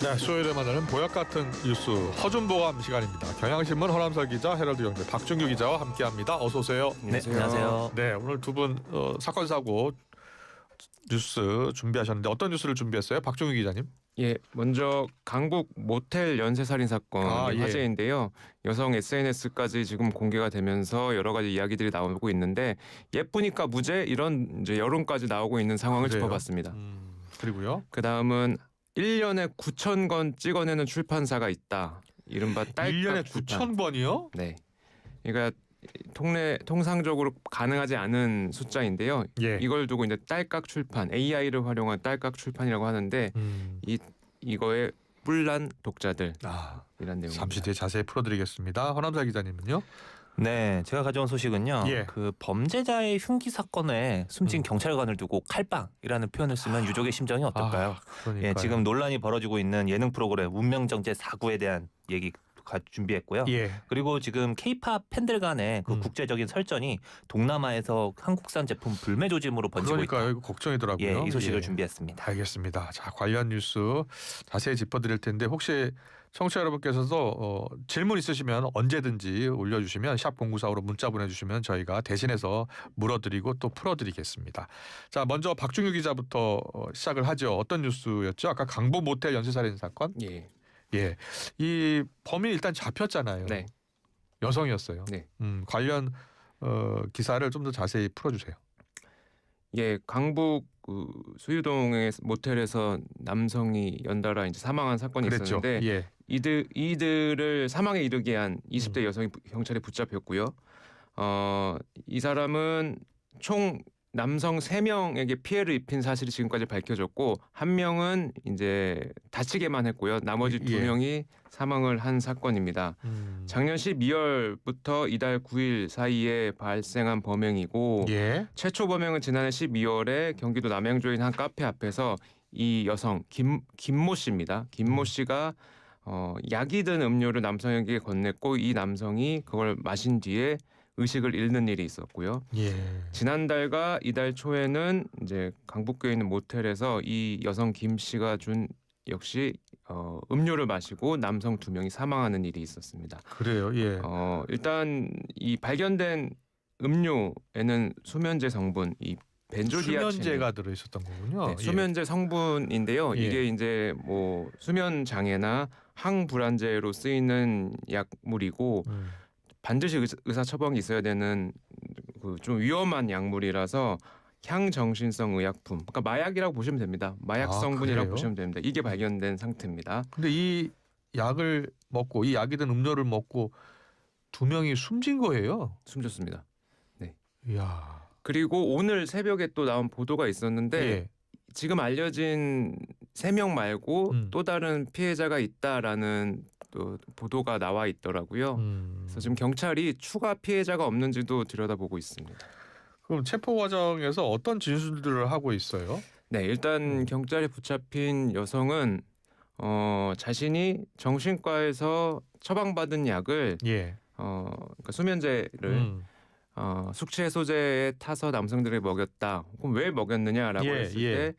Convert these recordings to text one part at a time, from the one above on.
네, 수요일에 만나는 보약 같은 뉴스 허준보감 시간입니다. 경향신문 허남설 기자, 헤럴드 영대 박준규 기자와 함께합니다. 어서 오세요. 네, 안녕하세요. 네, 오늘 두 분 사건 사고 뉴스 준비하셨는데 어떤 뉴스를 준비했어요, 박준규 기자님? 예, 먼저 강북 모텔 연쇄살인 사건이 화제인데요. 여성 SNS까지 지금 공개가 되면서 여러 가지 이야기들이 나오고 있는데 예쁘니까 무죄 이런 이제 여론까지 나오고 있는 상황을 짚어봤습니다. 그리고요. 그 다음은 1년에 9,000권 찍어내는 출판사가 있다. 이른바 딸깍 1년에 출판. 9,000권이요? 네, 그러니까 통상적으로 가능하지 않은 숫자인데요. 예. 이걸 두고 이제 딸깍 출판, AI를 활용한 딸깍 출판이라고 하는데 이거의 뿔난 독자들 이란 내용. 잠시 뒤에 자세히 풀어드리겠습니다. 허남설 기자님은요? 네, 제가 가져온 소식은요. 예. 그 범죄자의 흉기 사건에 숨진 경찰관을 두고 칼빵이라는 표현을 쓰면 유족의 심정이 어떨까요? 그러니까요. 예, 지금 논란이 벌어지고 있는 예능 프로그램 운명정제 4구에 대한 얘기 준비했고요. 예. 그리고 지금 K-팝 팬들 간의 그 국제적인 설전이 동남아에서 한국산 제품 불매 조짐으로 번지고 있다. 그러니까요. 이거 걱정이더라고요. 예, 이 소식을 예. 준비했습니다. 알겠습니다. 자, 관련 뉴스 자세히 짚어드릴 텐데 혹시 청취자 여러분께서도 질문 있으시면 언제든지 올려주시면 샵 0945로 문자 보내주시면 저희가 대신해서 물어드리고 또 풀어드리겠습니다. 자, 먼저 박준규 기자부터 시작을 하죠. 어떤 뉴스였죠? 아까 강북 모텔 연쇄살인 사건? 예. 예, 이 범인 일단 잡혔잖아요. 네. 여성이었어요. 네. 관련 기사를 좀 더 자세히 풀어주세요. 예, 강북 수유동의 모텔에서 남성이 연달아 이제 사망한 사건이 그랬죠. 있었는데 예. 이들을 사망에 이르게 한 20대 여성이 경찰에 붙잡혔고요. 이 사람은 총 남성 3명에게 피해를 입힌 사실이 지금까지 밝혀졌고 한 명은 이제 다치게만 했고요. 나머지 2명이 사망을 한 사건입니다. 작년 12월부터 이달 9일 사이에 발생한 범행이고 최초 범행은 지난해 12월에 경기도 남양주에 있는 한 카페 앞에서 이 여성 김모 씨입니다. 김모 씨가 약이 든 음료를 남성에게 건넸고 이 남성이 그걸 마신 뒤에 의식을 잃는 일이 있었고요. 지난달과 이달 초에는 이제 강북구에 있는 모텔에서 이 여성 김 씨가 준 역시 음료를 마시고 남성 2명이 사망하는 일이 있었습니다. 그래요. 예. 일단 이 발견된 음료에는 수면제 성분, 이 벤조디아체인 수면제가 들어 있었던 거군요. 네, 수면제 성분인데요. 이게 이제 뭐 수면 장애나 항불안제로 쓰이는 약물이고. 반드시 의사 처방이 있어야 되는 그 좀 위험한 약물이라서 향정신성 의약품, 그러니까 마약이라고 보시면 됩니다. 마약 성분이라고 보시면 됩니다. 이게 발견된 상태입니다. 근데 이 약을 먹고 이 약이 든 음료를 먹고 2명이 숨진 거예요. 숨졌습니다. 네. 이야. 그리고 오늘 새벽에 또 나온 보도가 있었는데 지금 알려진 3명 말고 또 다른 피해자가 있다라는 또 보도가 나와 있더라고요. 그래서 지금 경찰이 추가 피해자가 없는지도 들여다보고 있습니다. 그럼 체포 과정에서 어떤 진술들을 하고 있어요? 네, 일단 경찰에 붙잡힌 여성은 자신이 정신과에서 처방받은 약을 그러니까 수면제를 숙취 해소제에 타서 남성들에게 먹였다. 그럼 왜 먹였느냐라고 했을 때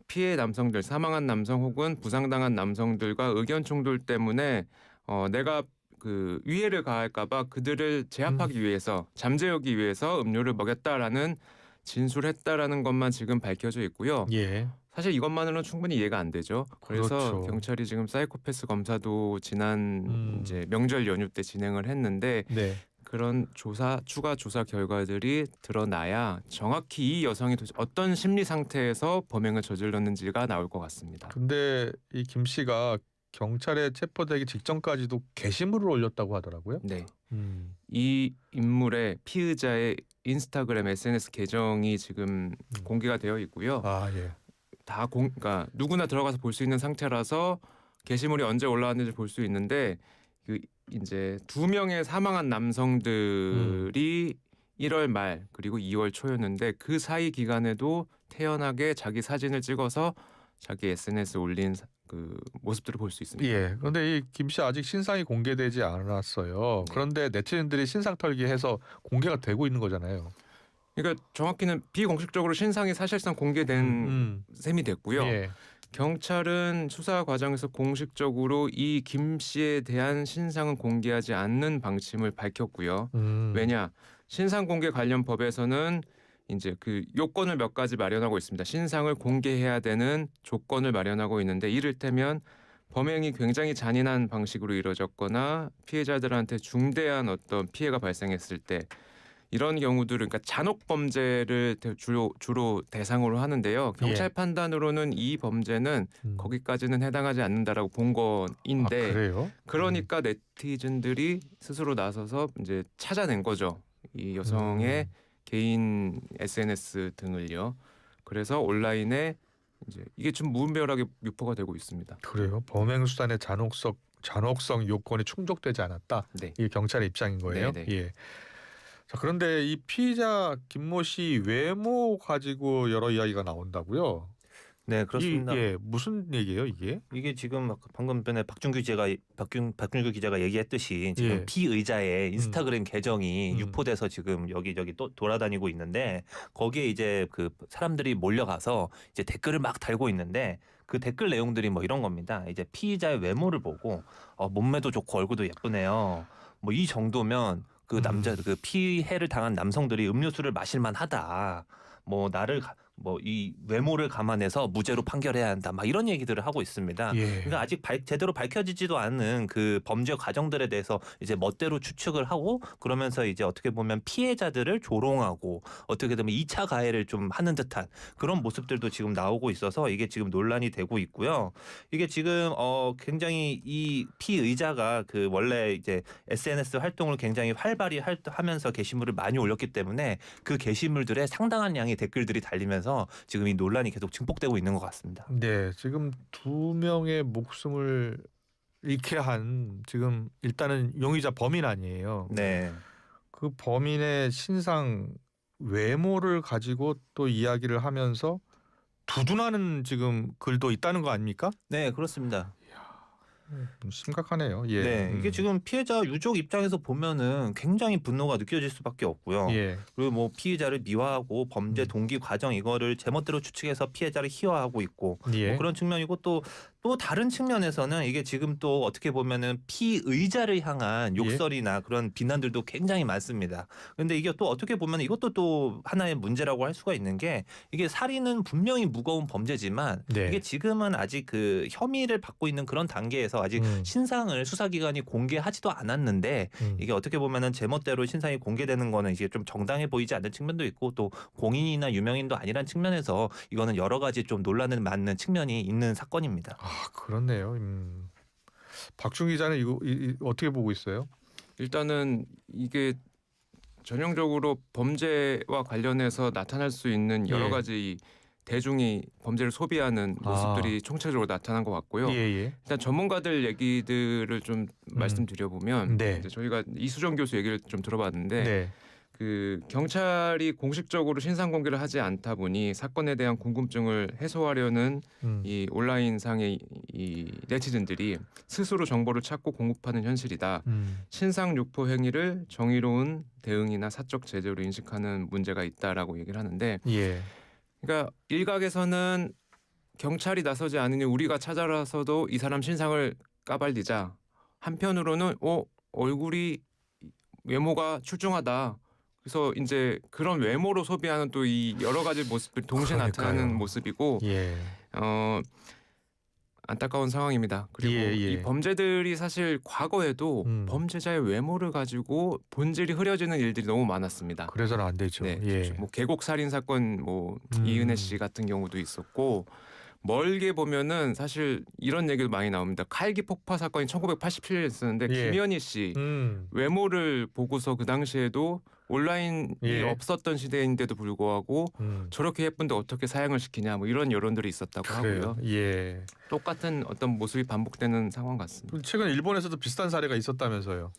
피해 남성들, 사망한 남성 혹은 부상당한 남성들과 의견 충돌 때문에 내가 그 위해를 가할까봐 그들을 제압하기 위해서 잠재우기 위해서 음료를 먹였다라는 진술했다라는 것만 지금 밝혀져 있고요. 사실 이것만으로는 충분히 이해가 안 되죠. 그래서 경찰이 지금 사이코패스 검사도 지난 이제 명절 연휴 때 진행을 했는데 그런 추가 조사 결과들이 드러나야 정확히 이 여성이 어떤 심리 상태에서 범행을 저질렀는지가 나올 것 같습니다. 근데 이 김 씨가 경찰에 체포되기 직전까지도 게시물을 올렸다고 하더라고요. 네. 이 인물의 피의자의 인스타그램 SNS 계정이 지금 공개가 되어 있고요. 그러니까 누구나 들어가서 볼 수 있는 상태라서 게시물이 언제 올라왔는지 볼 수 있는데 이제 2명의 사망한 남성들이 1월 말 그리고 2월 초였는데 그 사이 기간에도 태연하게 자기 사진을 찍어서 자기 SNS에 올린 그 모습들을 볼 수 있습니다. 그런데 이 김 씨 아직 신상이 공개되지 않았어요. 그런데 네티즌들이 신상 털기해서 공개가 되고 있는 거잖아요. 그러니까 정확히는 비공식적으로 신상이 사실상 공개된 셈이 됐고요. 경찰은 수사 과정에서 공식적으로 이 김 씨에 대한 신상은 공개하지 않는 방침을 밝혔고요. 왜냐? 신상 공개 관련 법에서는 이제 그 요건을 몇 가지 마련하고 있습니다. 신상을 공개해야 되는 조건을 마련하고 있는데 이를테면 범행이 굉장히 잔인한 방식으로 이루어졌거나 피해자들한테 중대한 어떤 피해가 발생했을 때 이런 경우들은 그러니까 잔혹 범죄를 주로 대상으로 하는데요. 경찰 판단으로는 이 범죄는 거기까지는 해당하지 않는다라고 본 건인데 그래요? 그러니까 네티즌들이 스스로 나서서 이제 찾아낸 거죠. 이 여성의 개인 SNS 등을요. 그래서 온라인에 이제 이게 좀 무분별하게 유포가 되고 있습니다. 그래요? 범행 수단의 잔혹성 요건이 충족되지 않았다. 네. 이게 경찰의 입장인 거예요. 네네. 예. 자, 그런데 이 피의자 김모 씨 외모 가지고 여러 이야기가 나온다고요? 네, 그렇습니다. 무슨 얘기예요, 이게? 이게 지금 방금 전에 박준규 기자가 얘기했듯이 지금 예. 피의자의 인스타그램 계정이 유포돼서 지금 여기저기 또 돌아다니고 있는데 거기에 이제 그 사람들이 몰려가서 이제 댓글을 막 달고 있는데 그 댓글 내용들이 뭐 이런 겁니다. 이제 피의자의 외모를 보고 몸매도 좋고 얼굴도 예쁘네요. 뭐 이 정도면 그 남자 그 피해를 당한 남성들이 음료수를 마실 만하다. 뭐 나를 뭐 이 외모를 감안해서 무죄로 판결해야 한다. 막 이런 얘기들을 하고 있습니다. 예. 그러니까 아직 제대로 밝혀지지도 않은 그 범죄 과정들에 대해서 이제 멋대로 추측을 하고 그러면서 이제 어떻게 보면 피해자들을 조롱하고 어떻게 보면 2차 가해를 좀 하는 듯한 그런 모습들도 지금 나오고 있어서 이게 지금 논란이 되고 있고요. 이게 지금 굉장히 이 피의자가 그 원래 이제 SNS 활동을 굉장히 활발히 하면서 게시물을 많이 올렸기 때문에 그 게시물들에 상당한 양의 댓글들이 달리면서 지금 이 논란이 계속 증폭되고 있는 것 같습니다. 네, 지금 2명의 목숨을 잃게 한 지금 일단은 용의자 범인 아니에요. 네. 그 범인의 신상 외모를 가지고 또 이야기를 하면서 두둔하는 지금 글도 있다는 거 아닙니까? 네, 그렇습니다. 심각하네요. 예. 네, 이게 지금 피해자 유족 입장에서 보면은 굉장히 분노가 느껴질 수밖에 없고요. 예. 그리고 뭐 피해자를 미화하고 범죄 동기 과정 이거를 제멋대로 추측해서 피해자를 희화하고 있고 예. 뭐 그런 측면이고 또 다른 측면에서는 이게 지금 또 어떻게 보면은 피의자를 향한 욕설이나 그런 비난들도 굉장히 많습니다. 그런데 이게 또 어떻게 보면 이것도 또 하나의 문제라고 할 수가 있는 게 이게 살인은 분명히 무거운 범죄지만 네. 이게 지금은 아직 그 혐의를 받고 있는 그런 단계에서 아직 신상을 수사기관이 공개하지도 않았는데 이게 어떻게 보면은 제멋대로 신상이 공개되는 거는 이게 좀 정당해 보이지 않는 측면도 있고 또 공인이나 유명인도 아니란 측면에서 이거는 여러 가지 좀 논란을 맞는 측면이 있는 사건입니다. 아, 그렇네요. 박준 기자는 이거 어떻게 보고 있어요? 일단은 이게 전형적으로 범죄와 관련해서 나타날 수 있는 여러 가지 대중이 범죄를 소비하는 모습들이 총체적으로 나타난 것 같고요. 일단 전문가들 얘기들을 좀 말씀드려보면 네. 이제 저희가 이수정 교수 얘기를 좀 들어봤는데 네. 그 경찰이 공식적으로 신상 공개를 하지 않다 보니 사건에 대한 궁금증을 해소하려는 이 온라인상의 이 네티즌들이 스스로 정보를 찾고 공급하는 현실이다. 신상 유포 행위를 정의로운 대응이나 사적 제재로 인식하는 문제가 있다라고 얘기를 하는데 그러니까 일각에서는 경찰이 나서지 않으니 우리가 찾아라서도 이 사람 신상을 까발리자. 한편으로는 얼굴이 외모가 출중하다. 그래서 이제 그런 외모로 소비하는 또 이 여러 가지 모습들이 동시에 나타나는 모습이고 안타까운 상황입니다. 그리고 이 범죄들이 사실 과거에도 범죄자의 외모를 가지고 본질이 흐려지는 일들이 너무 많았습니다. 그래서는 안 되죠. 네, 뭐 계곡 살인 사건, 뭐 이은혜 씨 같은 경우도 있었고 멀게 보면은 사실 이런 얘기도 많이 나옵니다. 칼기 폭파 사건이 1987년에 있었는데 김연희 씨 외모를 보고서 그 당시에도 온라인이 없었던 시대인데도 불구하고 저렇게 예쁜데 어떻게 사양을 시키냐 뭐 이런 여론들이 있었다고 하고요. 똑같은 어떤 모습이 반복되는 상황 같습니다. 최근 일본에서도 비슷한 사례가 있었다면서요.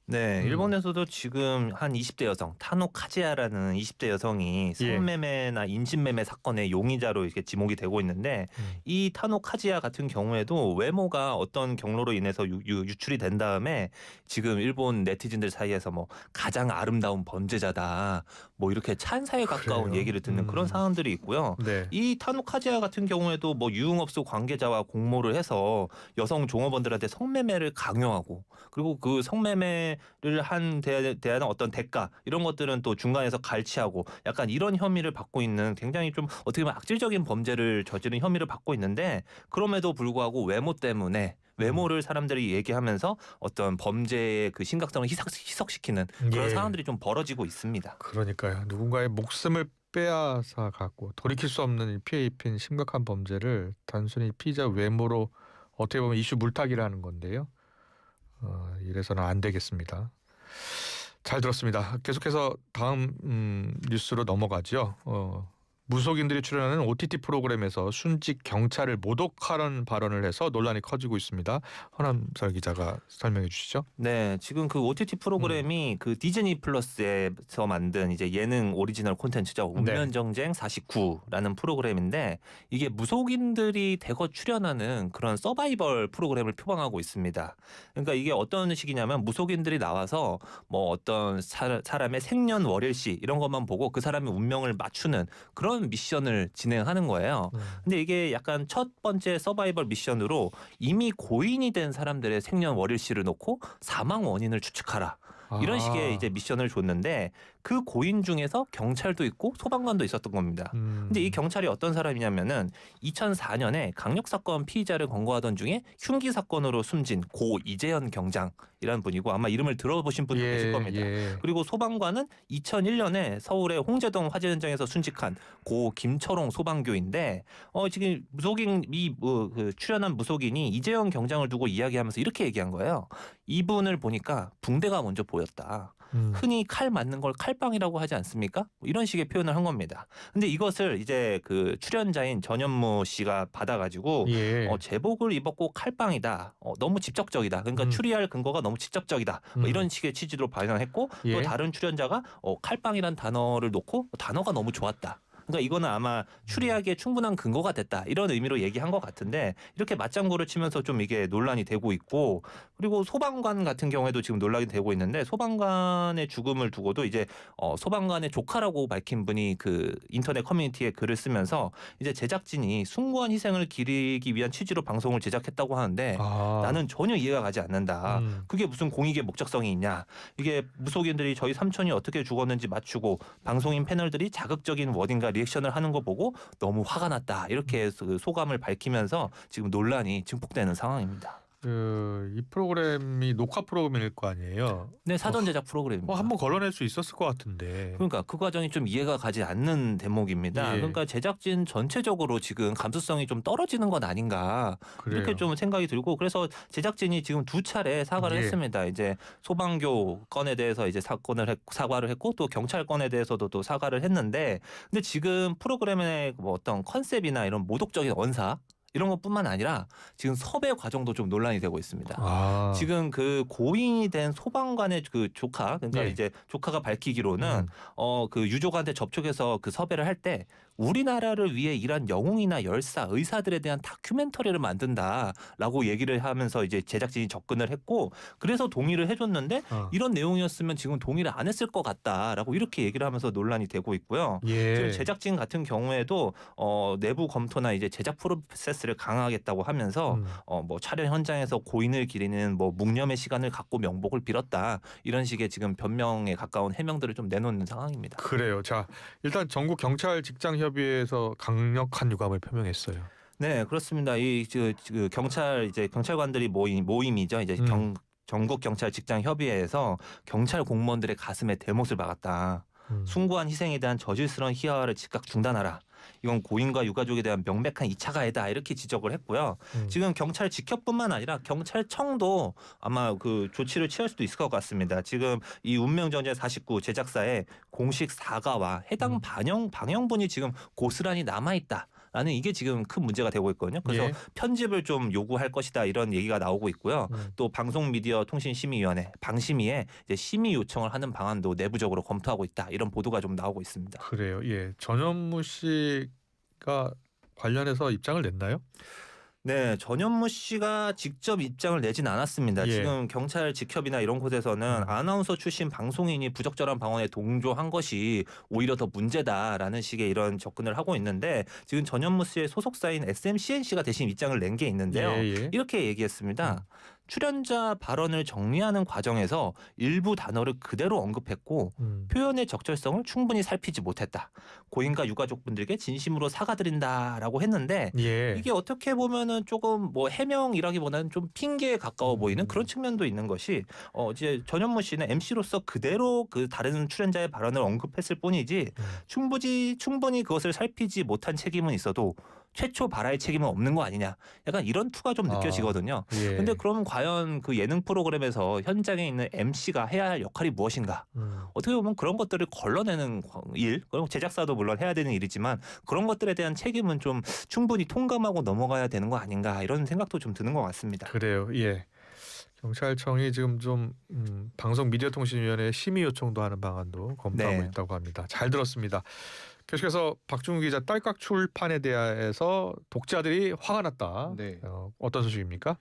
네, 일본에서도 지금 한 20대 여성 타노 카즈야라는 20대 여성이 성매매나 인신매매 사건의 용의자로 이렇게 지목이 되고 있는데 이 타노 카즈야 같은 경우에도 외모가 어떤 경로로 인해서 유출이 된 다음에 지금 일본 네티즌들 사이에서 뭐 가장 아름다운 범죄자다 뭐 이렇게 찬사에 가까운 그래요? 얘기를 듣는 그런 상황들이 있고요. 네. 이 타노 카즈야 같은 경우에도 뭐 유흥업소 관계자와 공모를 해서 여성 종업원들한테 성매매를 강요하고 그리고 그 성매매를 한 데 대한 어떤 대가 이런 것들은 또 중간에서 갈취하고 약간 이런 혐의를 받고 있는 굉장히 좀 어떻게 보면 악질적인 범죄를 저지른 혐의를 받고 있는데 그럼에도 불구하고 외모 때문에 외모를 사람들이 얘기하면서 어떤 범죄의 그 심각성을 희석시키는 그런 상황들이 좀 벌어지고 있습니다. 그러니까요. 누군가의 목숨을 빼앗아 갖고 돌이킬 수 없는 피해 입힌 심각한 범죄를 단순히 피의자 외모로 어떻게 보면 이슈 물타기를 하는 건데요. 이래서는 안 되겠습니다. 잘 들었습니다. 계속해서 다음 뉴스로 넘어가죠. 무속인들이 출연하는 OTT 프로그램에서 순직 경찰을 모독하는 발언을 해서 논란이 커지고 있습니다. 허남설 기자가 설명해 주시죠. 네, 지금 그 OTT 프로그램이 그 디즈니 플러스에서 만든 이제 예능 오리지널 콘텐츠죠. 운면정쟁 49라는 프로그램인데 이게 무속인들이 대거 출연하는 그런 서바이벌 프로그램을 표방하고 있습니다. 그러니까 이게 어떤 식이냐면 무속인들이 나와서 뭐 어떤 사람의 생년월일시 이런 것만 보고 그 사람의 운명을 맞추는 그런 미션을 진행하는 거예요. 근데 이게 약간 첫 번째 서바이벌 미션으로 이미 고인이 된 사람들의 생년월일시를 놓고 사망 원인을 추측하라. 이런 식의 이제 미션을 줬는데 그 고인 중에서 경찰도 있고 소방관도 있었던 겁니다. 근데 이 경찰이 어떤 사람이냐면은 2004년에 강력 사건 피의자를 검거하던 중에 흉기 사건으로 숨진 고 이재현 경장이라는 분이고 아마 이름을 들어보신 분도 계실 겁니다. 그리고 소방관은 2001년에 서울의 홍제동 화재 현장에서 순직한 고 김철홍 소방교인데 지금 무속인이 그 출연한 무속인이 이재현 경장을 두고 이야기하면서 이렇게 얘기한 거예요. 이분을 보니까 붕대가 먼저 보였다. 흔히 칼 맞는 걸 칼빵이라고 하지 않습니까? 이런 식의 표현을 한 겁니다. 근데 이것을 이제 그 출연자인 전현무 씨가 받아가지고 제복을 입었고 칼빵이다. 너무 직접적이다. 그러니까 추리할 근거가 너무 직접적이다. 뭐 이런 식의 취지로 발언했고 또 다른 출연자가 칼빵이란 단어를 놓고 단어가 너무 좋았다. 그러니까 이거는 아마 추리하기에 충분한 근거가 됐다 이런 의미로 얘기한 것 같은데 이렇게 맞장구를 치면서 좀 이게 논란이 되고 있고 그리고 소방관 같은 경우에도 지금 논란이 되고 있는데 소방관의 죽음을 두고도 이제 소방관의 조카라고 밝힌 분이 그 인터넷 커뮤니티에 글을 쓰면서 이제 제작진이 숭고한 희생을 기리기 위한 취지로 방송을 제작했다고 하는데 나는 전혀 이해가 가지 않는다. 그게 무슨 공익의 목적성이 있냐. 이게 무속인들이 저희 삼촌이 어떻게 죽었는지 맞추고 방송인 패널들이 자극적인 워딩과 리액션을 하는 거 보고 너무 화가 났다 이렇게 소감을 밝히면서 지금 논란이 증폭되는 상황입니다. 이 프로그램이 녹화 프로그램일 거 아니에요? 네, 사전 제작 프로그램입니다. 한번 걸러낼 수 있었을 것 같은데. 그러니까 그 과정이 좀 이해가 가지 않는 대목입니다. 그러니까 제작진 전체적으로 지금 감수성이 좀 떨어지는 건 아닌가 이렇게 좀 생각이 들고 그래서 제작진이 지금 2차례 사과를 했습니다. 이제 소방교 건에 대해서 이제 사과를 했고 또 경찰 건에 대해서도 또 사과를 했는데 근데 지금 프로그램의 뭐 어떤 컨셉이나 이런 모독적인 언사 이런 것뿐만 아니라 지금 섭외 과정도 좀 논란이 되고 있습니다. 지금 그 고인이 된 소방관의 그 조카, 그러니까 이제 조카가 밝히기로는 그 유족한테 접촉해서 그 섭외를 할 때 우리나라를 위해 일한 영웅이나 열사, 의사들에 대한 다큐멘터리를 만든다라고 얘기를 하면서 이제 제작진이 접근을 했고 그래서 동의를 해줬는데 이런 내용이었으면 지금 동의를 안 했을 것 같다라고 이렇게 얘기를 하면서 논란이 되고 있고요. 지금 제작진 같은 경우에도 내부 검토나 이제 제작 프로세스를 강화하겠다고 하면서 뭐 촬영 현장에서 고인을 기리는 뭐 묵념의 시간을 갖고 명복을 빌었다 이런 식의 지금 변명에 가까운 해명들을 좀 내놓는 상황입니다. 그래요. 자, 일단 전국 경찰 직장 협의회에서 강력한 유감을 표명했어요. 네, 그렇습니다. 이 그 경찰 이제 경찰관들이 모임이죠. 이제 전국 경찰 직장 협의회에서 경찰 공무원들의 가슴에 대못을 박았다. 숭고한 희생에 대한 저질스러운 희화화를 즉각 중단하라. 이건 고인과 유가족에 대한 명백한 2차 가해다 이렇게 지적을 했고요. 지금 경찰 직협뿐만 아니라 경찰청도 아마 그 조치를 취할 수도 있을 것 같습니다. 지금 이 운명전쟁 49 제작사의 공식 사과와 해당 방영분이 지금 고스란히 남아있다. 있다라는 이게 지금 큰 문제가 되고 있거든요. 그래서 편집을 좀 요구할 것이다 이런 얘기가 나오고 있고요. 또 방송미디어통신심의위원회 방심위에 이제 심의 요청을 하는 방안도 내부적으로 검토하고 있다 이런 보도가 좀 나오고 있습니다. 그래요. 예, 전현무 씨가 관련해서 입장을 냈나요? 네, 전현무 씨가 직접 입장을 내진 않았습니다. 지금 경찰 직협이나 이런 곳에서는 아나운서 출신 방송인이 부적절한 방언에 동조한 것이 오히려 더 문제다라는 식의 이런 접근을 하고 있는데 지금 전현무 씨의 소속사인 SMCNC가 대신 입장을 낸 게 있는데요. 이렇게 얘기했습니다. 출연자 발언을 정리하는 과정에서 일부 단어를 그대로 언급했고 표현의 적절성을 충분히 살피지 못했다. 고인과 유가족분들께 진심으로 사과드린다라고 했는데 이게 어떻게 보면은 조금 뭐 해명이라기보다는 좀 핑계에 가까워 보이는 그런 측면도 있는 것이 이제 전현무 씨는 MC로서 그대로 그 다른 출연자의 발언을 언급했을 뿐이지 충분히 그것을 살피지 못한 책임은 있어도 최초 발화의 책임은 없는 거 아니냐. 약간 이런 투가 좀 느껴지거든요. 근데 그럼 과연 그 예능 프로그램에서 현장에 있는 MC가 해야 할 역할이 무엇인가? 어떻게 보면 그런 것들을 걸러내는 일, 그럼 제작사도 물론 해야 되는 일이지만 그런 것들에 대한 책임은 좀 충분히 통감하고 넘어가야 되는 거 아닌가 이런 생각도 좀 드는 것 같습니다. 그래요. 예. 경찰청이 지금 좀 방송미디어통신위원회 심의 요청도 하는 방안도 검토하고 있다고 합니다. 잘 들었습니다. 계속해서 박중훈 기자 딸깍 출판에 대해서 독자들이 화가 났다. 어떤 소식입니까?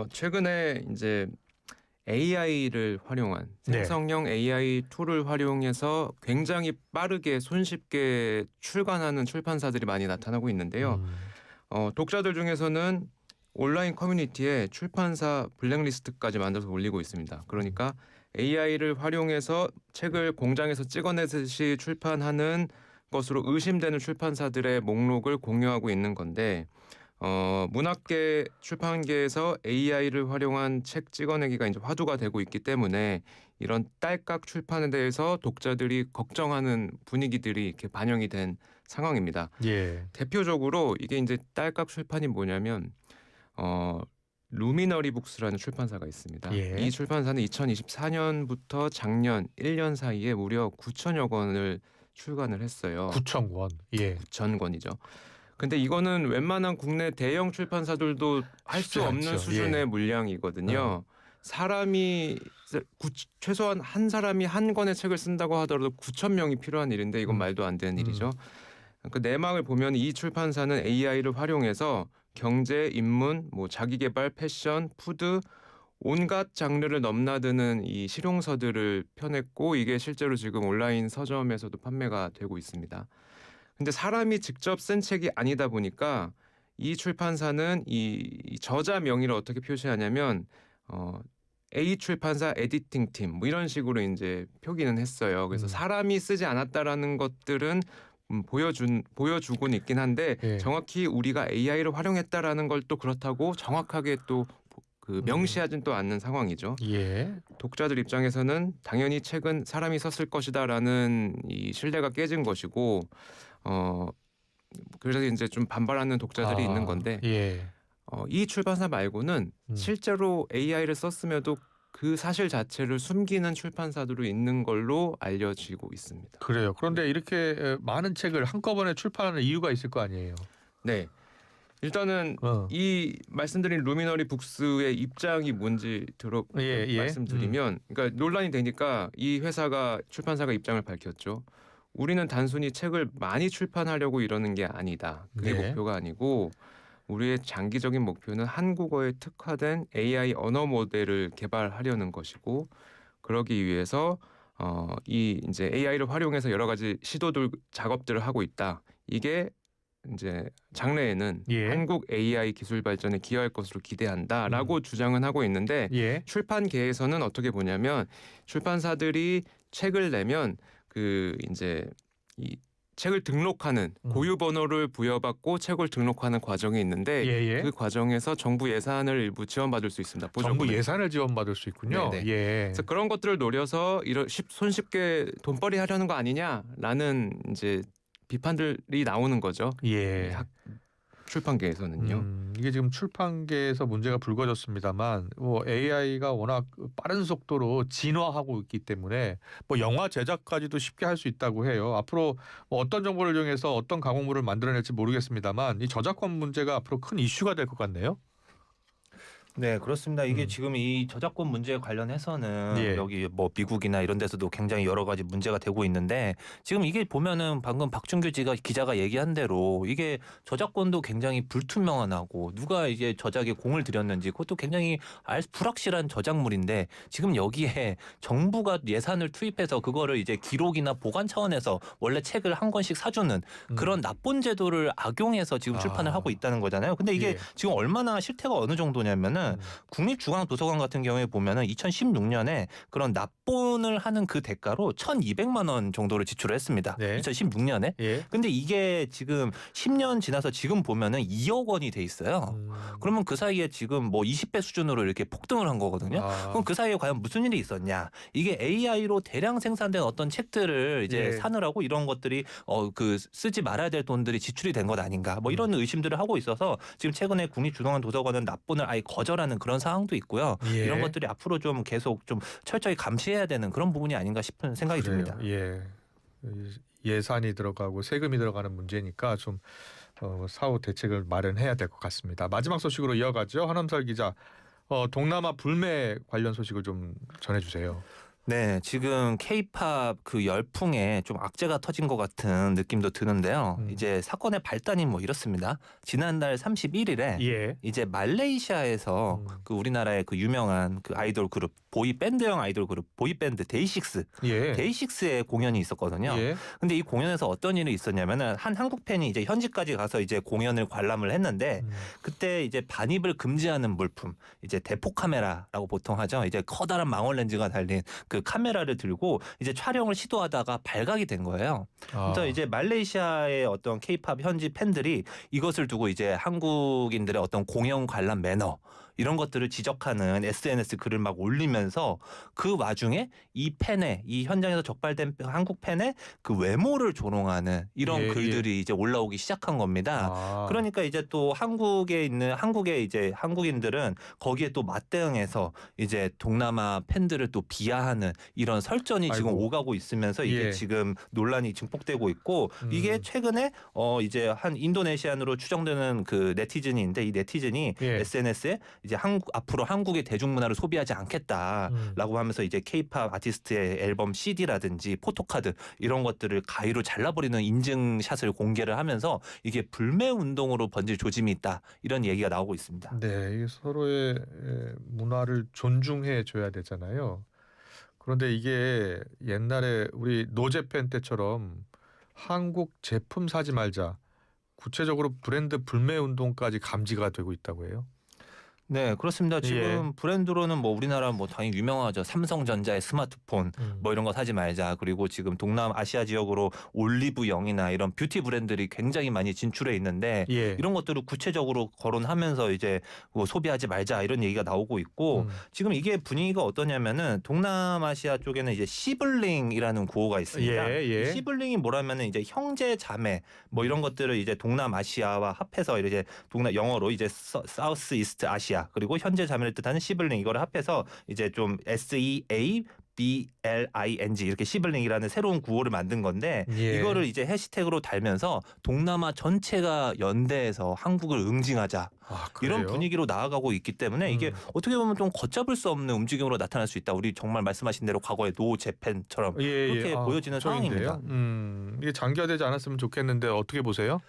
최근에 이제 AI를 활용한 생성형 AI 툴을 활용해서 굉장히 빠르게 손쉽게 출간하는 출판사들이 많이 나타나고 있는데요. 독자들 중에서는 온라인 커뮤니티에 출판사 블랙리스트까지 만들어서 올리고 있습니다. 그러니까 AI를 활용해서 책을 공장에서 찍어내듯이 출판하는 것으로 의심되는 출판사들의 목록을 공유하고 있는 건데 문학계 출판계에서 AI를 활용한 책 찍어내기가 이제 화두가 되고 있기 때문에 이런 딸깍 출판에 대해서 독자들이 걱정하는 분위기들이 이렇게 반영이 된 상황입니다. 대표적으로 이게 이제 딸깍 출판이 뭐냐면 루미너리 북스라는 출판사가 있습니다. 이 출판사는 2024년부터 작년 1년 사이에 무려 9천여 권을 출간을 했어요. 9천 권. 9천 권이죠. 근데 이거는 웬만한 국내 대형 출판사들도 할 수 없는 수준의 물량이거든요. 사람이 최소한 한 사람이 한 권의 책을 쓴다고 하더라도 9천 명이 필요한 일인데 이건 말도 안 되는 일이죠. 그 내막을 보면 이 출판사는 AI를 활용해서 경제, 인문, 뭐 자기개발, 패션, 푸드 온갖 장르를 넘나드는 이 실용서들을 펴냈고 이게 실제로 지금 온라인 서점에서도 판매가 되고 있습니다. 근데 사람이 직접 쓴 책이 아니다 보니까 이 출판사는 이 저자 명의를 어떻게 표시하냐면 A 출판사 에디팅 팀 뭐 이런 식으로 이제 표기는 했어요. 그래서 사람이 쓰지 않았다라는 것들은 보여주고는 있긴 한데 정확히 우리가 AI를 활용했다라는 걸 또 그렇다고 정확하게 또 그 명시하진 또 않는 상황이죠. 독자들 입장에서는 당연히 책은 사람이 썼을 것이다라는 이 신뢰가 깨진 것이고 그래서 이제 좀 반발하는 독자들이 있는 건데 이 출판사 말고는 실제로 AI를 썼음에도 그 사실 자체를 숨기는 출판사들도 있는 걸로 알려지고 있습니다. 그래요. 그런데 이렇게 많은 책을 한꺼번에 출판하는 이유가 있을 거 아니에요? 네. 일단은 이 말씀드린 루미너리 북스의 입장이 뭔지 말씀드리면 그러니까 논란이 되니까 이 출판사가 입장을 밝혔죠. 우리는 단순히 책을 많이 출판하려고 이러는 게 아니다. 그게 목표가 아니고 우리의 장기적인 목표는 한국어에 특화된 AI 언어 모델을 개발하려는 것이고 그러기 위해서 이 이제 AI를 활용해서 여러 가지 작업들을 하고 있다. 이게 이제 장래에는 한국 AI 기술 발전에 기여할 것으로 기대한다라고 주장은 하고 있는데 출판계에서는 어떻게 보냐면 출판사들이 책을 내면 그 이제 이 책을 등록하는 고유 번호를 부여받고 책을 등록하는 과정이 있는데 그 과정에서 정부 예산을 일부 지원받을 수 있습니다. 정부 예산을 지원받을 수 있군요. 그래서 그런 것들을 노려서 손쉽게 돈벌이 하려는 거 아니냐라는 이제 비판들이 나오는 거죠. 출판계에서는요. 이게 지금 출판계에서 문제가 불거졌습니다만 뭐 AI가 워낙 빠른 속도로 진화하고 있기 때문에 뭐 영화 제작까지도 쉽게 할 수 있다고 해요. 앞으로 뭐 어떤 정보를 이용해서 어떤 가공물을 만들어낼지 모르겠습니다만 이 저작권 문제가 앞으로 큰 이슈가 될 것 같네요. 네, 그렇습니다. 이게 지금 이 저작권 문제에 관련해서는 예. 여기 뭐 미국이나 이런 데서도 굉장히 여러 가지 문제가 되고 있는데 지금 이게 보면은 방금 박준규 기자가 얘기한 대로 이게 저작권도 굉장히 불투명하고 누가 이제 저작에 공을 들였는지 그것도 굉장히 불확실한 저작물인데 지금 여기에 정부가 예산을 투입해서 그거를 이제 기록이나 보관 차원에서 원래 책을 한 권씩 사주는 그런 납본 제도를 악용해서 지금 출판을 하고 있다는 거잖아요. 근데 이게 예. 지금 얼마나 실태가 어느 정도냐면은 국립중앙도서관 같은 경우에 보면은 2016년에 그런 납본을 하는 그 대가로 1,200만 원 정도를 지출을 했습니다. 네. 2016년에. 예. 근데 이게 지금 10년 지나서 지금 보면은 2억 원이 돼 있어요. 그러면 그 사이에 지금 뭐 20배 수준으로 이렇게 폭등을 한 거거든요. 그럼 그 사이에 과연 무슨 일이 있었냐? 이게 AI로 대량 생산된 어떤 책들을 이제 예. 사느라고 이런 것들이 그 쓰지 말아야 될 돈들이 지출이 된 것 아닌가? 뭐 이런 의심들을 하고 있어서 지금 최근에 국립중앙도서관은 납본을 아예 거절하는 그런 상황도 있고요. 예. 이런 것들이 앞으로 좀 계속 좀 철저히 감시해야 되는 그런 부분이 아닌가 싶은 생각이 그래요. 듭니다. 예. 예산이 들어가고 세금이 들어가는 문제니까 좀 사후 대책을 마련해야 될 것 같습니다. 마지막 소식으로 이어가죠. 한엄살 기자, 동남아 불매 관련 소식을 좀 전해주세요. 네, 지금 K-팝 그 열풍에 좀 악재가 터진 것 같은 느낌도 드는데요. 이제 사건의 발단이 뭐 이렇습니다. 지난달 31일에 예. 이제 말레이시아에서 그 우리나라의 그 유명한 그 아이돌 그룹 보이밴드형 아이돌 그룹 보이밴드 데이식스, 예. 데이식스의 공연이 있었거든요. 예. 근데 이 공연에서 어떤 일이 있었냐면은 한 한국 팬이 이제 현지까지 가서 이제 공연을 관람을 했는데 그때 이제 반입을 금지하는 물품, 이제 대포 카메라라고 보통 하죠. 이제 커다란 망원 렌즈가 달린 그 카메라를 들고 이제 촬영을 시도하다가 발각이 된 거예요. 그래서 이제 말레이시아의 어떤 K-팝 현지 팬들이 이것을 두고 이제 한국인들의 어떤 공연 관람 매너 이런 것들을 지적하는 SNS 글을 막 올리면서 그 와중에 이 현장에서 적발된 한국 팬의 그 외모를 조롱하는 이런 글들이 이제 올라오기 시작한 겁니다. 그러니까 이제 또 한국의 이제 한국인들은 거기에 또 맞대응해서 이제 동남아 팬들을 또 비하하는 이런 설전이 지금 오가고 있으면서 이게 지금 논란이 증폭되고 있고 이게 최근에 이제 한 인도네시안으로 추정되는 그 네티즌인데 이 네티즌이 SNS에 이제 앞으로 한국의 대중문화를 소비하지 않겠다라고 하면서 이제 K-팝 아티스트의 앨범 CD라든지 포토카드 이런 것들을 가위로 잘라버리는 인증샷을 공개를 하면서 이게 불매 운동으로 번질 조짐이 있다 이런 얘기가 나오고 있습니다. 네, 이게 서로의 문화를 존중해 줘야 되잖아요. 그런데 이게 옛날에 우리 노제팬 때처럼 한국 제품 사지 말자, 구체적으로 브랜드 불매 운동까지 감지가 되고 있다고 해요. 네, 그렇습니다. 지금 브랜드로는 뭐 우리나라 뭐 당연히 유명하죠. 삼성전자의 스마트폰 뭐 이런 거 사지 말자. 그리고 지금 동남아시아 지역으로 올리브영이나 이런 뷰티 브랜드들이 굉장히 많이 진출해 있는데 이런 것들을 구체적으로 거론하면서 이제 뭐 소비하지 말자 이런 얘기가 나오고 있고 지금 이게 분위기가 어떠냐면은 동남아시아 쪽에는 이제 시블링이라는 구호가 있습니다. 이 시블링이 뭐라면은 이제 형제 자매 뭐 이런 것들을 이제 동남아시아와 합해서 이제 영어로 이제 사우스 이스트 아시아 그리고 현재 자매를 뜻하는 시블링 이거를 합해서 이제 좀 SEABLING 이렇게 시블링이라는 새로운 구호를 만든 건데 이거를 이제 해시태그로 달면서 동남아 전체가 연대해서 한국을 응징하자 이런 분위기로 나아가고 있기 때문에 이게 어떻게 보면 좀 걷잡을 수 없는 움직임으로 나타날 수 있다. 우리 정말 말씀하신 대로 과거의 노제팬처럼 그렇게 보여지는 상황입니다. 이게 장기화되지 않았으면 좋겠는데 어떻게 보세요?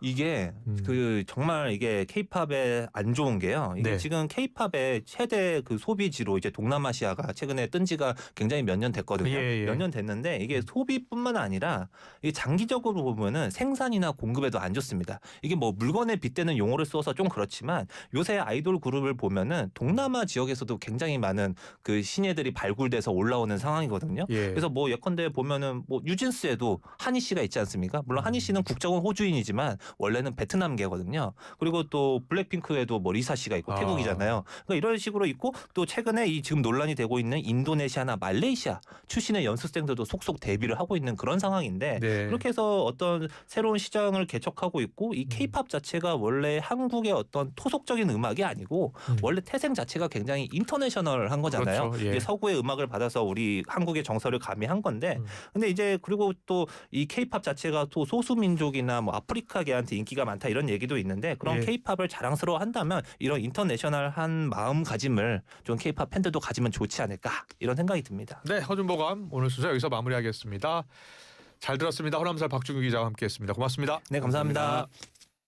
이게 그 정말 이게 K-팝에 안 좋은 게요. 이게 지금 K-팝의 최대 그 소비지로 이제 동남아시아가 최근에 뜬 지가 굉장히 몇 년 됐거든요. 몇 년 됐는데 이게 소비뿐만 아니라 이게 장기적으로 보면은 생산이나 공급에도 안 좋습니다. 이게 뭐 물건에 빗대는 용어를 써서 좀 그렇지만 요새 아이돌 그룹을 보면은 동남아 지역에서도 굉장히 많은 그 신예들이 발굴돼서 올라오는 상황이거든요. 그래서 뭐 예컨대 보면은 뭐 뉴진스에도 한희 씨가 있지 않습니까? 물론 한희 씨는 국적은 호주인이지만 원래는 베트남계거든요. 그리고 또 블랙핑크에도 뭐 리사 씨가 있고 태국이잖아요. 그러니까 이런 식으로 있고 또 최근에 이 지금 논란이 되고 있는 인도네시아나 말레이시아 출신의 연습생들도 속속 데뷔를 하고 있는 그런 상황인데 네. 그렇게 해서 어떤 새로운 시장을 개척하고 있고 이 케이팝 자체가 원래 한국의 어떤 토속적인 음악이 아니고 원래 태생 자체가 굉장히 인터내셔널한 거잖아요. 그렇죠. 예. 이게 서구의 음악을 받아서 우리 한국의 정서를 가미한 건데 근데 이제 그리고 또 이 케이팝 자체가 또 소수 민족이나 뭐 아프리카계한테 인기가 많다 이런 얘기도 있는데 그런 예. 케이팝을 자랑스러워한다면 이런 인터내셔널한 마음가짐을 좀 케이팝 팬들도 가지면 좋지 않을까 이런 생각이 듭니다. 네, 허준보감 오늘 순서 여기서 마무리하겠습니다. 잘 들었습니다. 호남살 박준규 기자와 함께했습니다. 고맙습니다. 네, 감사합니다.